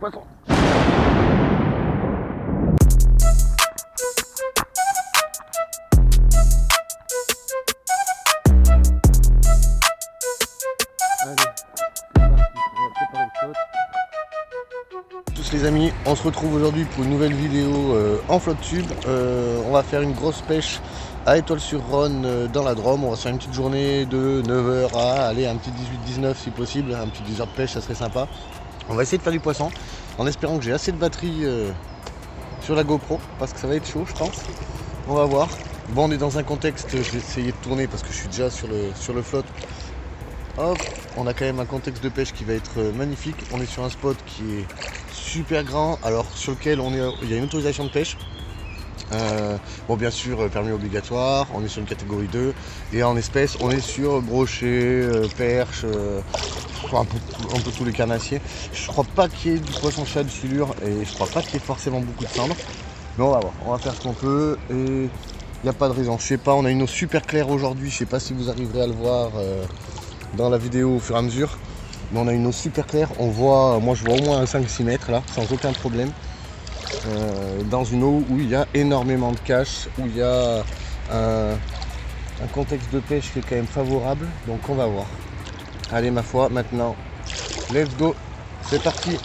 poisson. Tous les amis, on se retrouve aujourd'hui pour une nouvelle vidéo en flotte tube. On va faire une grosse pêche à Étoile-sur-Rhône dans la Drôme. On va se faire une petite journée de 9h à aller un petit 18-19 si possible, un petit 10 heures de pêche, ça serait sympa. On va essayer de faire du poisson en espérant que j'ai assez de batterie sur la GoPro parce que ça va être chaud je pense. On va voir. Bon, on est dans un contexte, je vais essayer de tourner parce que je suis déjà sur le flotte. Hop, on a quand même un contexte de pêche qui va être magnifique. On est sur un spot qui est super grand, alors sur lequel il y a une autorisation de pêche. Bon, bien sûr, permis obligatoire, on est sur une catégorie 2. Et en espèces, on est sur brochet, perche, un peu tous les carnassiers. Je crois pas qu'il y ait du poisson chat de silure et je crois pas qu'il y ait forcément beaucoup de cendres. Mais on va voir, on va faire ce qu'on peut et il n'y a pas de raison. Je sais pas, on a une eau super claire aujourd'hui, je sais pas si vous arriverez à le voir dans la vidéo au fur et à mesure. Mais on a une eau super claire, on voit, moi je vois au moins un 5-6 mètres là, sans aucun problème. Dans une eau où il y a énormément de cache, où il y a un contexte de pêche qui est quand même favorable, donc on va voir. Allez ma foi, maintenant, let's go, c'est parti.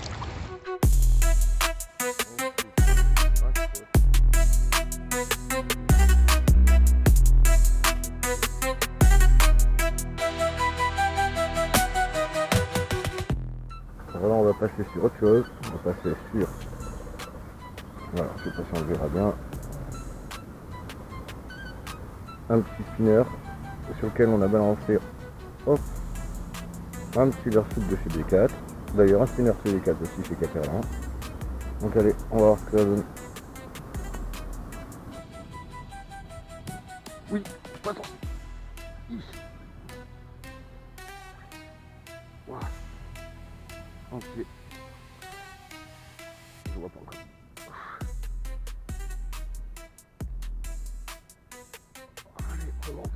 Voilà, on va passer sur autre chose, on va passer sur... Voilà, je sais pas si on le verra bien. Un petit spinner sur lequel on a balancé un petit leurre soupe de chez D4. D'ailleurs un spinner chez D4 aussi chez Caperlin. Donc allez, on va voir ce que ça donne. Oui, poisson. Wow. Entier. Je vois pas encore. Allez, remonte.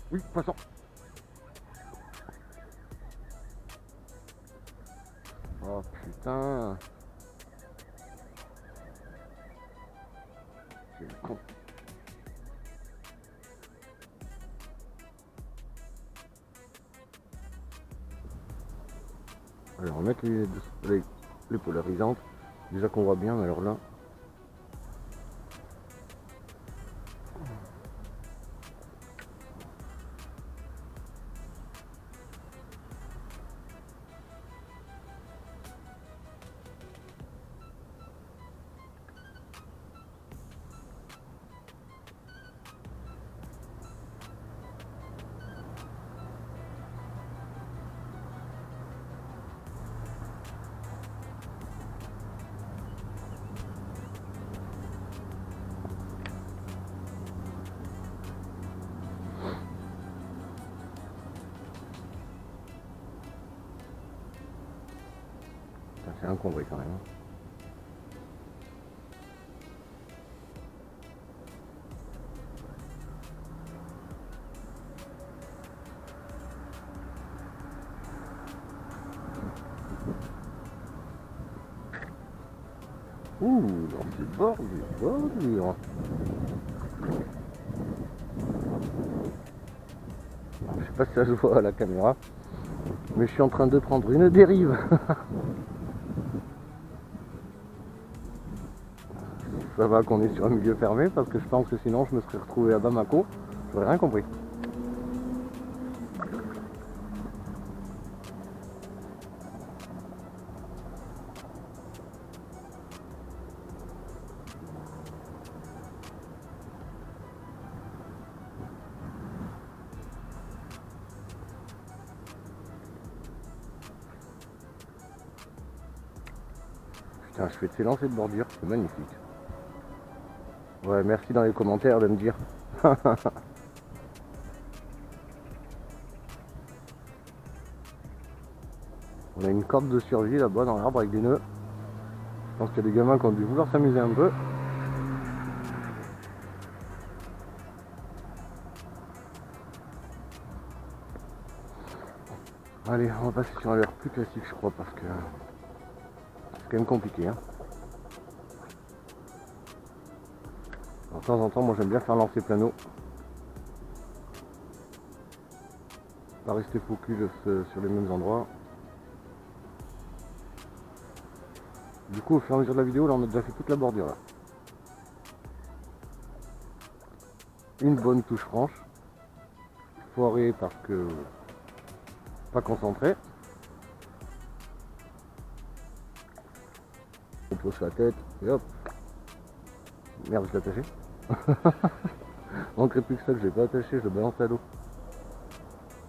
Oui, poisson. Oh putain. C'est con. Allez, on va mettre les polarisantes. Déjà qu'on voit bien, mais alors là... C'est encombré quand même. Ouh, dans ces bordures. Je sais pas si ça se voit à la caméra, mais je suis en train de prendre une dérive. Ça va qu'on est sur un milieu fermé parce que je pense que sinon je me serais retrouvé à Bamako. J'aurais rien compris. Putain, je fais de ces lancers de bordure, c'est magnifique. Ouais, merci dans les commentaires de me dire. On a une corde de survie là-bas dans l'arbre avec des nœuds. Je pense qu'il y a des gamins qui ont dû vouloir s'amuser un peu. Allez, on va passer sur un leurre plus classique je crois parce que c'est quand même compliqué. Hein. De temps en temps, moi j'aime bien faire lancer plano. Pas rester focus sur les mêmes endroits. Du coup, au fur et à mesure de la vidéo, là on a déjà fait toute la bordure là. Une bonne touche franche. Foiré parce que pas concentré. On pose sur la tête et hop. Merde, je l'ai attaché. Manquerait plus que ça que je l'ai pas attaché, je le balance à l'eau.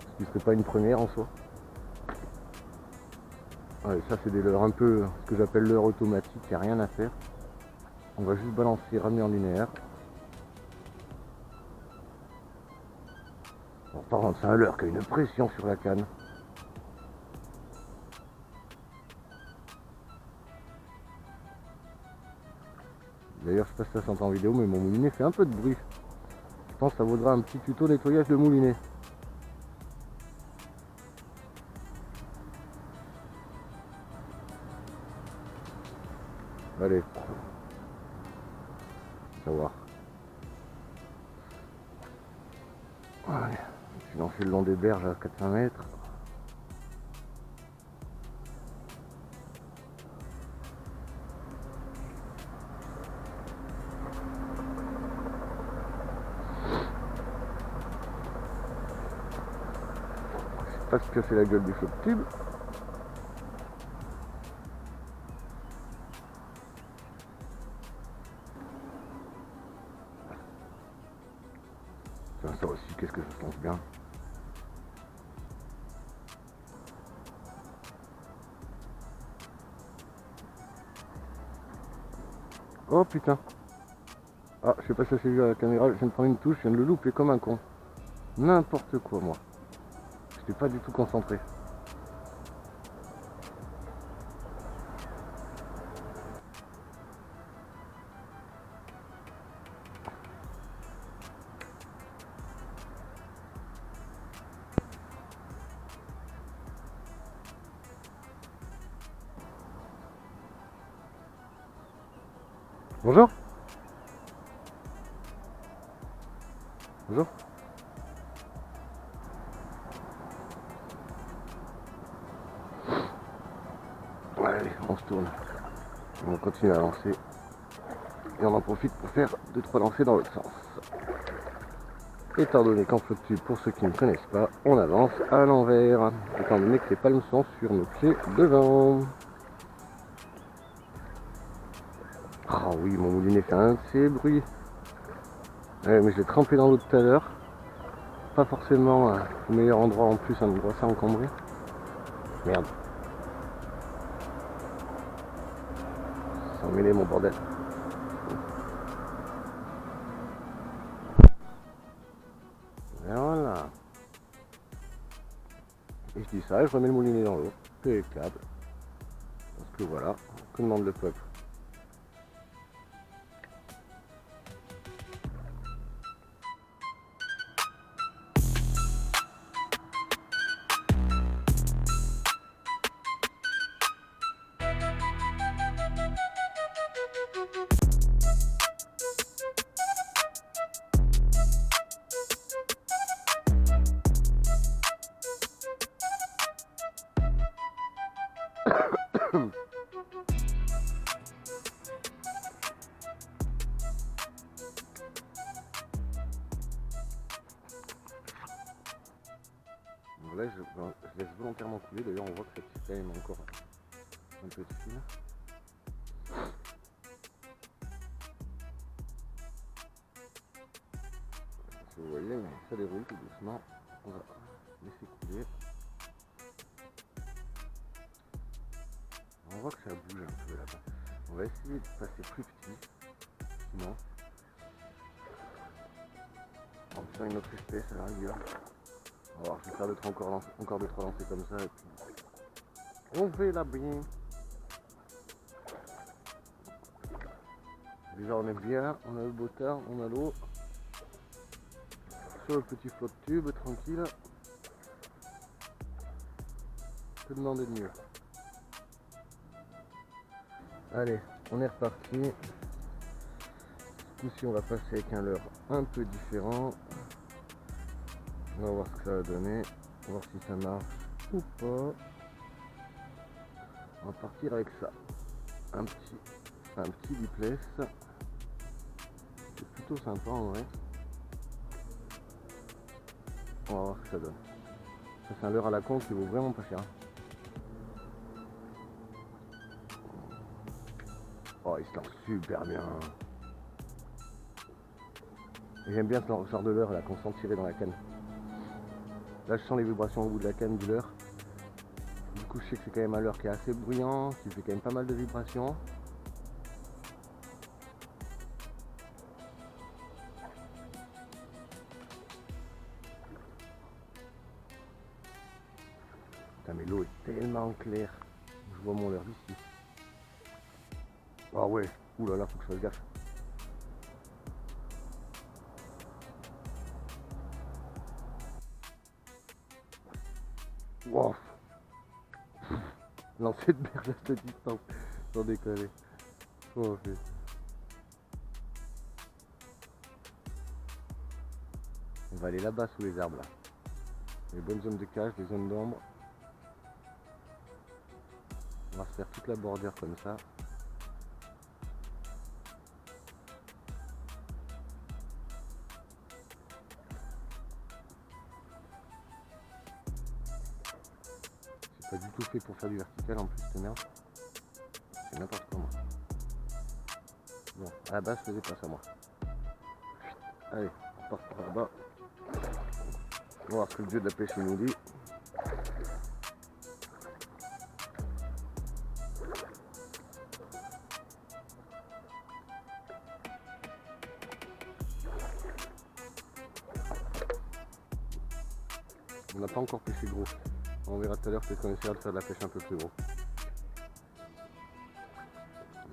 Ce qui serait pas une première en soi. Ouais, ça c'est des leurres un peu ce que j'appelle leurre automatique, il n'y a rien à faire. On va juste balancer, ramener en linéaire. Bon, par contre c'est un leurre qui a une pression sur la canne. D'ailleurs je sais pas si ça s'entend en vidéo mais mon moulinet fait un peu de bruit. Je pense que ça vaudra un petit tuto nettoyage de moulinet. Allez, savoir. Allez, je suis lancé le long des berges à 400 mètres. Je sais pas se casser la gueule du flot de tube. Ça aussi, qu'est-ce que ça se lance bien. Oh putain. Ah, je sais pas si ça s'est vu à la caméra, je viens de prendre une touche, je viens de le louper comme un con. N'importe quoi moi. J'étais pas du tout concentré. Bonjour. Bonjour. Allez, on se tourne. On continue à lancer. Et on en profite pour faire 2-3 lancers dans l'autre sens. Étant donné qu'en flot de tube, pour ceux qui ne connaissent pas, on avance à l'envers. Étant donné que les palmes sont sur nos pieds devant. Ah oui, mon moulinet fait un de ces bruits. Ouais, mais je l'ai trempé dans l'eau tout à l'heure. Pas forcément au meilleur endroit en plus, un endroit ça encombré. Merde. Sans mêler mon bordel. Et voilà. Et je dis ça, je remets le moulinet dans l'eau. Impeccable. Parce que voilà, que demande le peuple? Là, je laisse volontairement couler. D'ailleurs, on voit que cette tire est encore un peu fine. Si vous voyez, mais ça déroule tout doucement. On va laisser couler. On voit que ça bouge un peu là-bas. On va essayer de passer plus petit. Sinon, on va faire une autre espèce à la rigueur. Alors, je vais faire encore 2-3 lancers comme ça et puis on fait la bien. Déjà on est bien, on a le beau temps, on a l'eau. Sur le petit flot de tube, tranquille. Que demander de mieux? Allez, on est reparti. Ce coup-ci on va passer avec un leurre un peu différent. On va voir ce que ça va donner, voir si ça marche ou pas. On va partir avec ça. Un petit dipless. C'est plutôt sympa en vrai. On va voir ce que ça donne. Ça c'est un leurre à la con qui vaut vraiment pas cher. Oh, il se lance super bien. J'aime bien ce genre de leurre là qu'on sent tirer dans la canne. Là je sens les vibrations au bout de la canne du leurre. Du coup je sais que c'est quand même un leurre qui est assez bruyant, qui fait quand même pas mal de vibrations. Putain mais l'eau est tellement claire. Je vois mon leurre d'ici. Ah ouais, oulala, faut que je fasse gaffe. Wow. Lancer de berge à cette distance, sans déconner. Oh, fait. On va aller là-bas sous les arbres là. Les bonnes zones de cage, les zones d'ombre. On va se faire toute la bordure comme ça. C'est pas du tout fait pour faire du vertical en plus, cette merde. C'est n'importe quoi moi. Bon, à la base, faisais pas ça moi. Allez, on part par là-bas. On va voir ce que le dieu de la pêche nous dit. On n'a pas encore pêché gros. On verra tout à l'heure, peut-être qu'on essaiera de faire de la pêche un peu plus gros.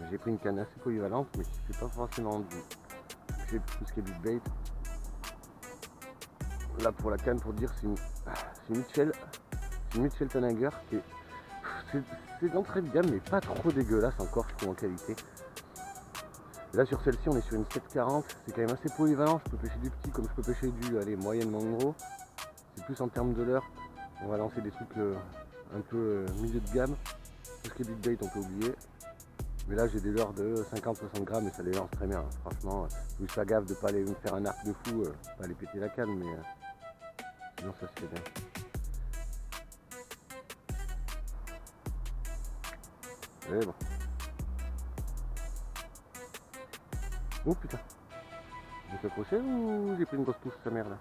J'ai pris une canne assez polyvalente, mais qui fait pas forcément du... J'ai tout ce qui est du bait. Là pour la canne, pour dire, c'est une Mitchell Tanager qui est... C'est d'entrée de gamme, mais pas trop dégueulasse encore, je trouve, en qualité. Là sur celle-ci, on est sur une 740, c'est quand même assez polyvalent. Je peux pêcher du petit comme je peux pêcher du, allez, moyennement gros. C'est plus en termes de leurre. On va lancer des trucs un peu milieu de gamme. Tout ce qui est big bait, on peut oublier. Mais là, j'ai des leurres de 50-60 grammes et ça les lance très bien. Franchement, faut juste faire gaffe de ne pas aller me faire un arc de fou, pas aller péter la canne, mais sinon ça se fait bien. Mais bon. Oh putain. J'ai fait crochet ou j'ai pris une grosse touche sa mère là?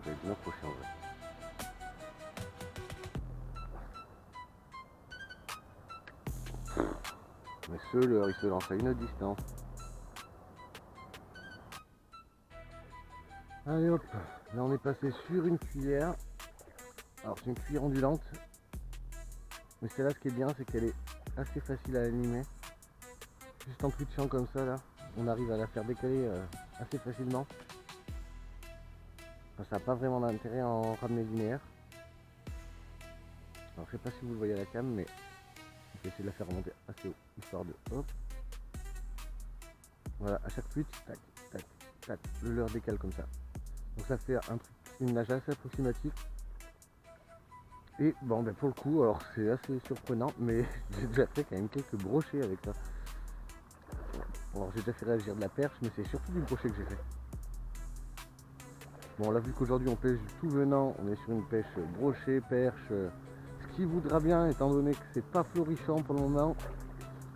J'avais bien crochet en vrai. Mais ce leurre il se lance à une distance. Allez hop, là on est passé sur une cuillère. Alors c'est une cuillère ondulante. Mais celle-là, ce qui est bien, c'est qu'elle est assez facile à animer. Juste en twitchant comme ça, là, on arrive à la faire décaler assez facilement. Enfin, ça n'a pas vraiment d'intérêt en ramener linéaire. Alors je sais pas si vous le voyez à la cam, mais je vais essayer de la faire remonter assez haut, histoire de hop. Voilà, à chaque twitch, tac, tac, tac, le leurre décale comme ça. Donc ça fait une nage assez approximative. Et bon, ben pour le coup, alors c'est assez surprenant, mais j'ai déjà fait quand même quelques brochets avec ça. Alors j'ai déjà fait réagir de la perche, mais c'est surtout du brochet que j'ai fait. Bon, là, vu qu'aujourd'hui on pêche du tout venant, on est sur une pêche brochet, perche, ce qui voudra bien, étant donné que c'est pas florissant pour le moment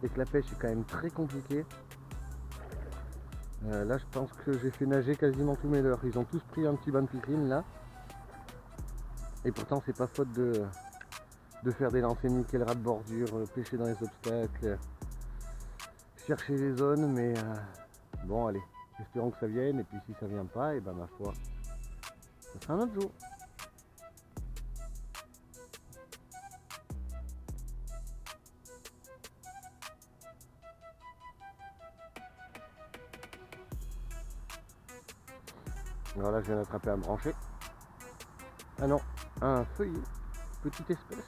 et que la pêche est quand même très compliquée. Là, je pense que j'ai fait nager quasiment tous mes leurres. Ils ont tous pris un petit bain de piscine là. Et pourtant, c'est pas faute de faire des lancers nickel, ras de bordure, pêcher dans les obstacles, chercher les zones. Mais bon, allez, espérons que ça vienne. Et puis si ça vient pas, et ben ma foi, ça sera un autre jour. Alors là, je viens d'attraper un branché. Ah non, un feuillet, petite espèce.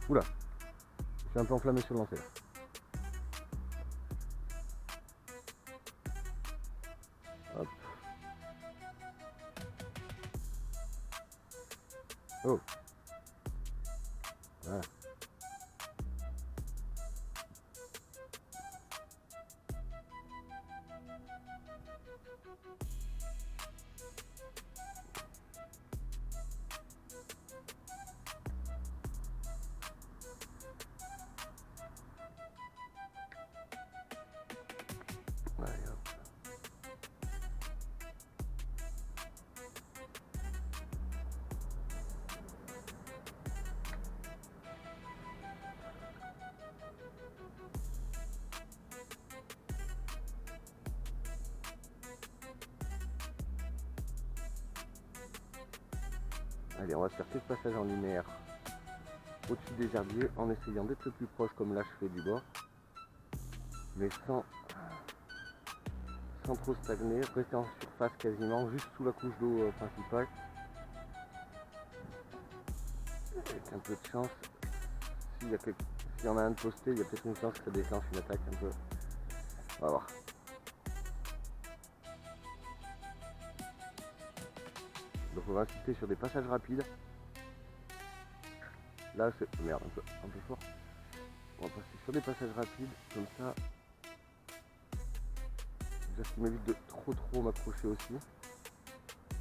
Oula, je suis un peu enflammé sur le lancer. Hop. Oh. Voilà. Allez, hop. Allez, on va faire quelques passages en linéaire au-dessus des herbiers en essayant d'être le plus proche comme là je fais du bord, mais sans trop stagner, rester en surface quasiment, juste sous la couche d'eau principale. Avec un peu de chance, s'il y en a un de posté, il y a peut-être une chance que ça déclenche une attaque un peu. On va voir. Donc on va insister sur des passages rapides. Là c'est... Merde, un peu fort. On va passer sur des passages rapides, comme ça. Déjà ce qui m'évite de trop m'accrocher aussi.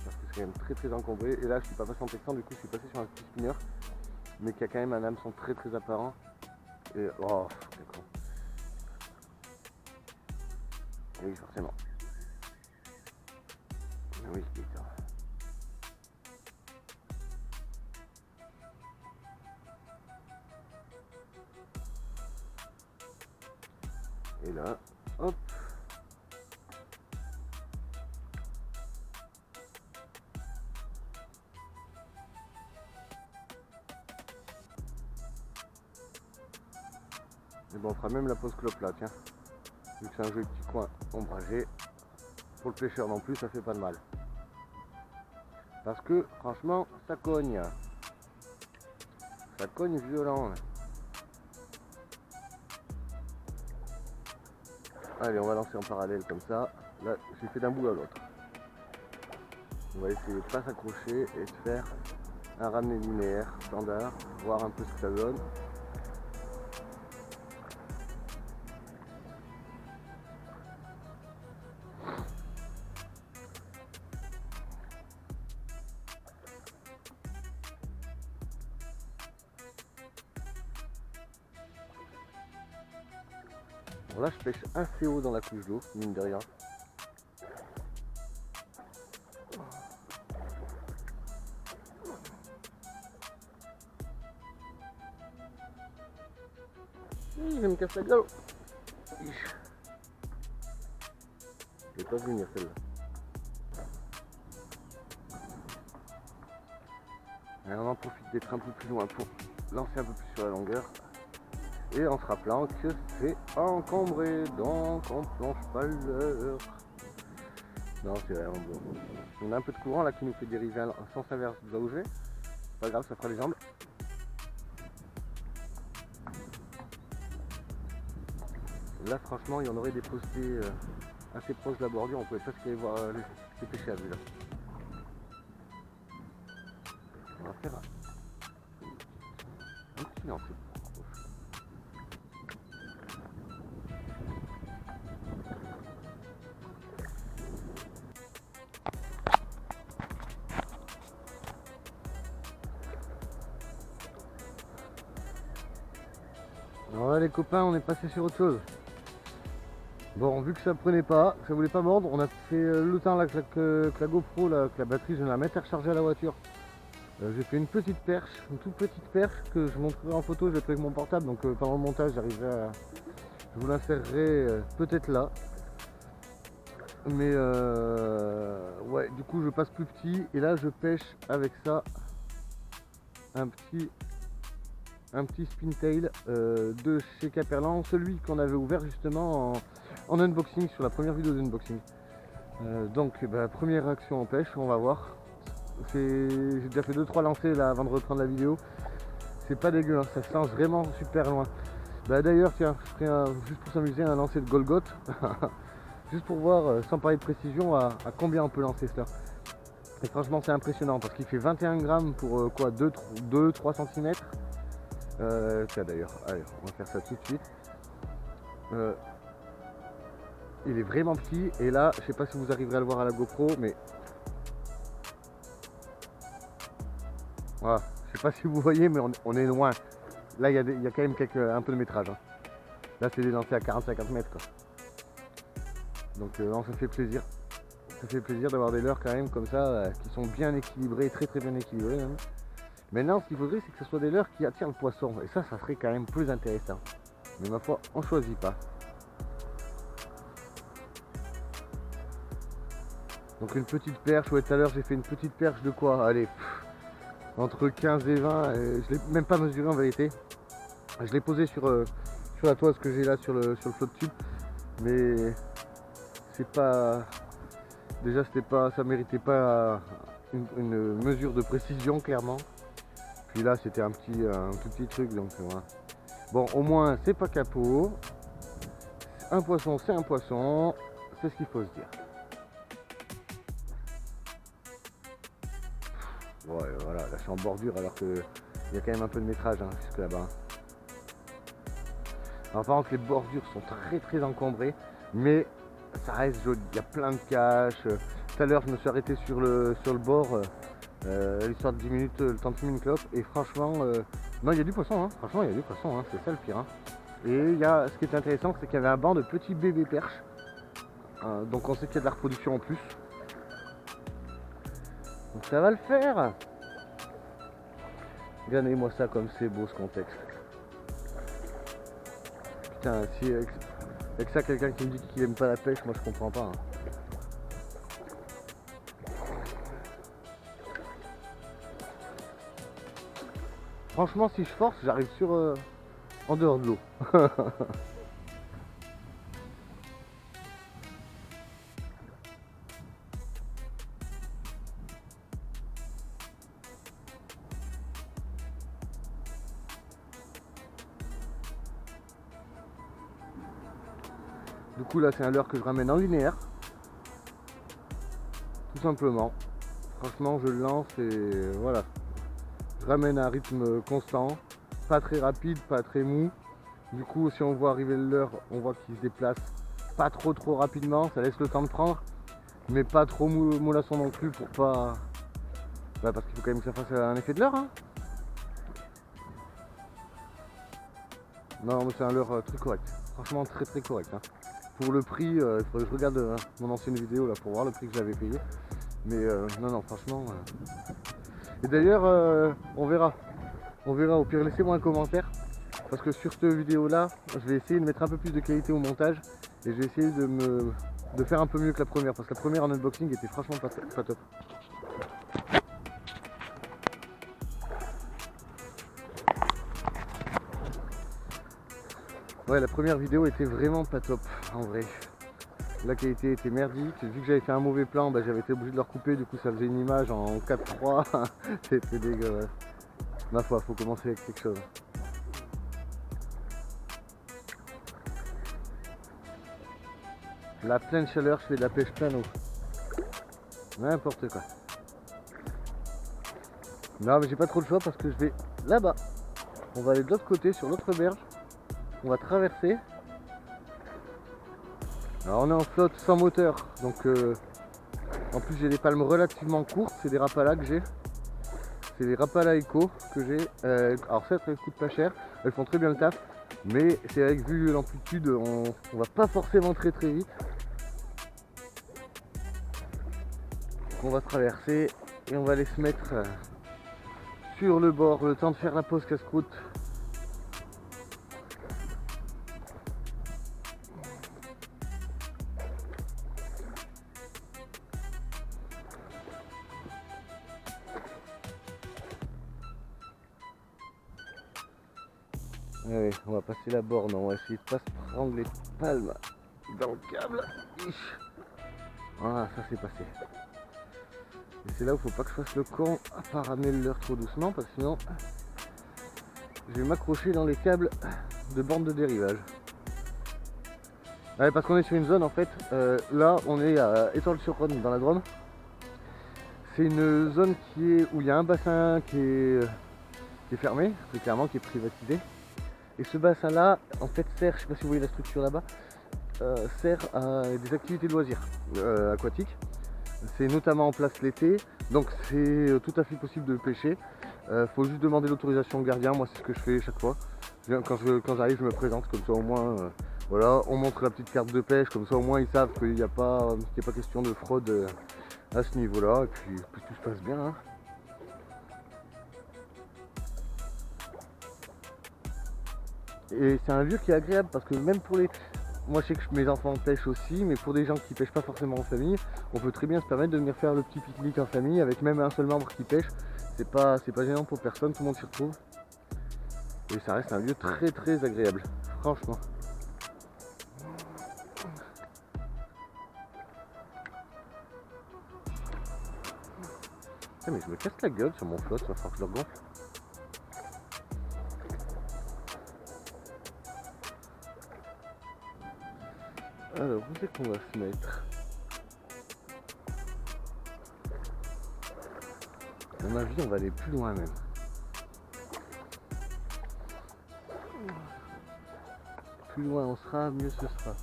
Parce que c'est quand même très encombré. Et là je suis pas passé en texan, du coup je suis passé sur un petit spinner. Mais qui a quand même un hameçon très apparent. Et oh, c'est con. Et oui, forcément. Oui, putain. Et là, hop. Et bon, on fera même la pause clope là, tiens. Vu que c'est un joli petit coin ombragé. Pour le pêcheur non plus, ça fait pas de mal. Parce que, franchement, ça cogne. Ça cogne violent. Allez, on va lancer en parallèle comme ça. Là, j'ai fait d'un bout à l'autre. On va essayer de pas s'accrocher et de faire un ramené linéaire standard, voir un peu ce que ça donne. Bon, là, je pêche assez haut dans la couche d'eau, mine de rien. Je vais me casser la gueule. Je vais pas venir celle-là. Et on en profite d'être un peu plus loin pour lancer un peu plus sur la longueur. Et en se rappelant que c'est encombré, donc on plonge pas l'heure. Non, c'est vraiment bon. On a un peu de courant là qui nous fait dériver en sens inverse de là où je vais. Pas grave, ça fera les jambes. Là franchement il y en aurait des postés assez proches de la bordure, on pouvait presque aller voir les pêcher à vue là. On va faire un petit lancer. Alors là les copains, on est passé sur autre chose. Bon, vu que ça prenait pas, que ça voulait pas mordre, on a fait le temps là, que la GoPro, là, que la batterie, je vais la mettre à recharger à la voiture. J'ai fait une petite perche, une toute petite perche que je montrerai en photo, je l'ai pris avec mon portable, donc pendant le montage j'arriverai à... Je vous l'insérerai peut-être là. Mais ouais, du coup je passe plus petit et là je pêche avec ça un petit spintail de chez Caperlan, celui qu'on avait ouvert justement en unboxing sur la première vidéo d'unboxing. Donc première action en pêche, on va voir. J'ai déjà fait 2-3 lancers là avant de reprendre la vidéo. C'est pas dégueu, hein, ça se lance vraiment super loin. D'ailleurs tiens, je ferai juste pour s'amuser un lancer de Golgoth. Juste pour voir, sans parler de précision, à combien on peut lancer cela. Et franchement c'est impressionnant parce qu'il fait 21 grammes pour quoi, 2-3 cm. Tiens d'ailleurs, allez, on va faire ça tout de suite. Il est vraiment petit et là, je sais pas si vous arriverez à le voir à la GoPro, mais voilà, je sais pas si vous voyez, mais on est loin. Là, il y a quand même un peu de métrage. Hein. Là, c'est des lancers à 40-50 mètres, quoi. Donc, non, ça fait plaisir. Ça fait plaisir d'avoir des leurres quand même comme ça, qui sont bien équilibrés, très très bien équilibrés. Même. Maintenant, ce qu'il faudrait, c'est que ce soit des leurres qui attirent le poisson. Et ça serait quand même plus intéressant. Mais ma foi, on choisit pas. Donc une petite perche, ouais, tout à l'heure j'ai fait une petite perche de quoi? Allez, entre 15 et 20, je l'ai même pas mesuré en vérité. Je l'ai posé sur la toise que j'ai là sur le flot de tube. Mais c'est pas... Déjà ça méritait pas une mesure de précision clairement. Puis là c'était un tout petit truc, donc voilà. Bon, au moins c'est pas capot. Un poisson c'est un poisson, c'est ce qu'il faut se dire. Ouais, voilà, là je suis en bordure alors qu'il y a quand même un peu de métrage hein, jusque là-bas. Alors, par contre les bordures sont très très encombrées, mais ça reste joli, il y a plein de caches. Tout à l'heure je me suis arrêté sur le bord, l'histoire de 10 minutes, le temps de fumer une clope, et franchement, non il y a du poisson, hein. Franchement il y a du poisson, hein. C'est ça le pire. Hein. Et ce qui est intéressant, c'est qu'il y avait un banc de petits bébés perches, donc on sait qu'il y a de la reproduction en plus. Donc ça va le faire. Regardez-moi ça comme c'est beau ce contexte. Putain, si avec ça quelqu'un qui me dit qu'il aime pas la pêche, moi je comprends pas. Hein. Franchement si je force, j'arrive en dehors de l'eau. Du coup là c'est un leurre que je ramène en linéaire. Tout simplement. Franchement je le lance et voilà. Je ramène à un rythme constant. Pas très rapide, pas très mou. Du coup si on voit arriver le leurre, on voit qu'il se déplace pas trop rapidement. Ça laisse le temps de prendre. Mais pas trop mollasson non plus pour pas... parce qu'il faut quand même que ça fasse un effet de leurre. Hein. Non mais c'est un leurre très correct. Franchement très très correct. Hein. Pour le prix, il faudrait que je regarde mon ancienne vidéo là pour voir le prix que j'avais payé. Mais non franchement. Et d'ailleurs on verra. Au pire laissez-moi un commentaire parce que sur cette vidéo là, je vais essayer de mettre un peu plus de qualité au montage et je vais essayer de faire un peu mieux que la première, parce que la première en unboxing était franchement pas top. Ouais, la première vidéo était vraiment pas top en vrai. La qualité était merdique, vu que j'avais fait un mauvais plan, bah, j'avais été obligé de le recouper, du coup ça faisait une image en 4:3, c'était dégueulasse. Ma foi, faut commencer avec quelque chose. La pleine chaleur, je fais de la pêche plano. N'importe quoi. Non mais j'ai pas trop le choix parce que je vais là-bas. On va aller de l'autre côté, sur l'autre berge. On va traverser. Alors on est en flotte sans moteur, donc en plus j'ai des palmes relativement courtes, c'est des Rapala que j'ai. C'est des Rapala Eco que j'ai. Alors ça coûte pas cher, elles font très bien le taf, mais c'est vrai que vu l'amplitude, on va pas forcément très vite. Donc on va traverser et on va aller se mettre sur le bord, le temps de faire la pause casse-croûte. Allez, on va passer la borne, on va essayer de pas se prendre les palmes dans le câble. Voilà, ça c'est passé. Et c'est là où il faut pas que je fasse le con, à pas ramener le leurre trop doucement, parce que sinon je vais m'accrocher dans les câbles de borne de dérivage. Ouais, parce qu'on est sur une zone en fait, là on est à Étoile-sur-Rhône dans la Drôme. C'est une zone où il y a un bassin qui est fermé, c'est clairement qui est privatisé. Et ce bassin là en fait sert, je sais pas si vous voyez la structure là-bas, sert à des activités de loisirs aquatiques. C'est notamment en place l'été, donc c'est tout à fait possible de pêcher. Faut juste demander l'autorisation au gardien, moi c'est ce que je fais chaque fois. Quand j'arrive je me présente, comme ça au moins voilà, on montre la petite carte de pêche, comme ça au moins ils savent qu'il n'y a pas question de fraude à ce niveau là, et puis tout se passe bien. Hein. Et c'est un lieu qui est agréable parce que même pour les... Moi je sais que mes enfants pêchent aussi, mais pour des gens qui pêchent pas forcément en famille, on peut très bien se permettre de venir faire le petit pique-nique en famille avec même un seul membre qui pêche. C'est pas gênant pour personne, tout le monde s'y retrouve. Et ça reste un lieu très agréable, franchement. Ah, mais je me casse la gueule sur mon flotte, il va falloir que je le gonfle. Alors, où c'est qu'on va se mettre? À mon avis, on va aller plus loin même. Plus loin on sera, mieux ce sera.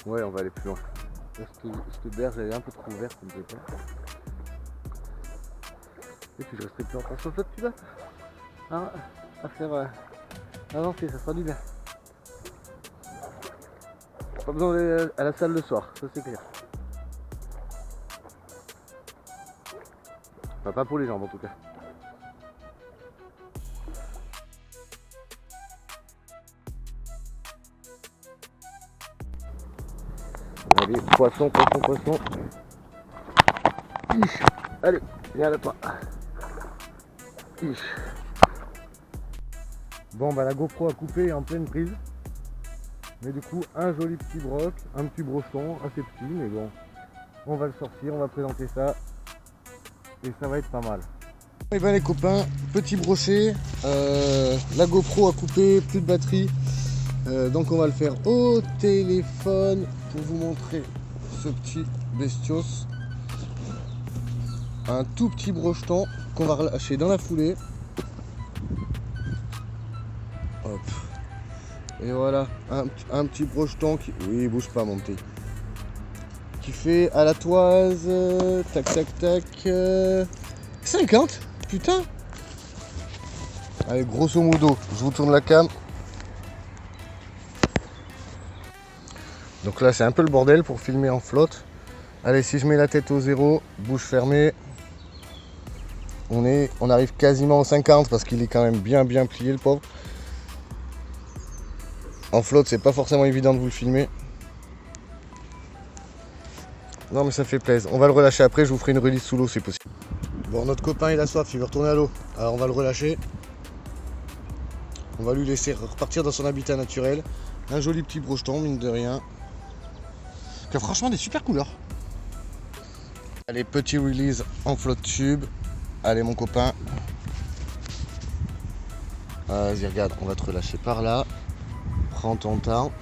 Ouais, on va aller plus loin. Cette berge elle est un peu trop ouverte, comme je sais pas. Et puis je resterai plus longtemps sur le flotte, tu vois. Ah, à faire avancer, ça fera du bien. Pas besoin d'aller à la salle le soir, ça c'est clair. Enfin, pas pour les jambes en tout cas. Allez, poisson. Ish. Allez, viens là toi. Ish. Bon bah la GoPro a coupé en pleine prise. Mais du coup un joli petit broc, un petit brochon, assez petit, mais bon. On va le sortir, on va présenter ça. Et ça va être pas mal. Et ben les copains, petit brochet, la GoPro a coupé, plus de batterie. Donc on va le faire au téléphone pour vous montrer ce petit bestios. Un tout petit brocheton qu'on va relâcher dans la foulée. Hop. Et voilà, un petit brocheton qui... Oui, il bouge pas mon petit. Qui fait à la toise, tac, 50, putain. Allez, grosso modo, je vous tourne la cam. Donc là, c'est un peu le bordel pour filmer en flotte. Allez, si je mets la tête au zéro, bouche fermée, on arrive quasiment au 50 parce qu'il est quand même bien plié le pauvre. En flotte, c'est pas forcément évident de vous le filmer. Non mais ça fait plaisir. On va le relâcher après, je vous ferai une release sous l'eau si possible. Bon, notre copain il a soif, il veut retourner à l'eau. Alors on va le relâcher. On va lui laisser repartir dans son habitat naturel. Un joli petit brocheton, mine de rien. Qui a franchement des super couleurs. Allez, petit release en flotte tube. Allez mon copain. Vas-y, regarde, on va te relâcher par là. Prends ton temps.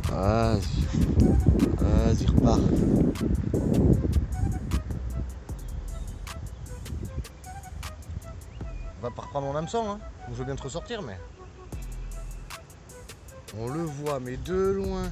Vas-y. Vas-y, repars. On va pas reprendre mon hameçon, hein. Je veux bien te ressortir, mais... On le voit, mais de loin.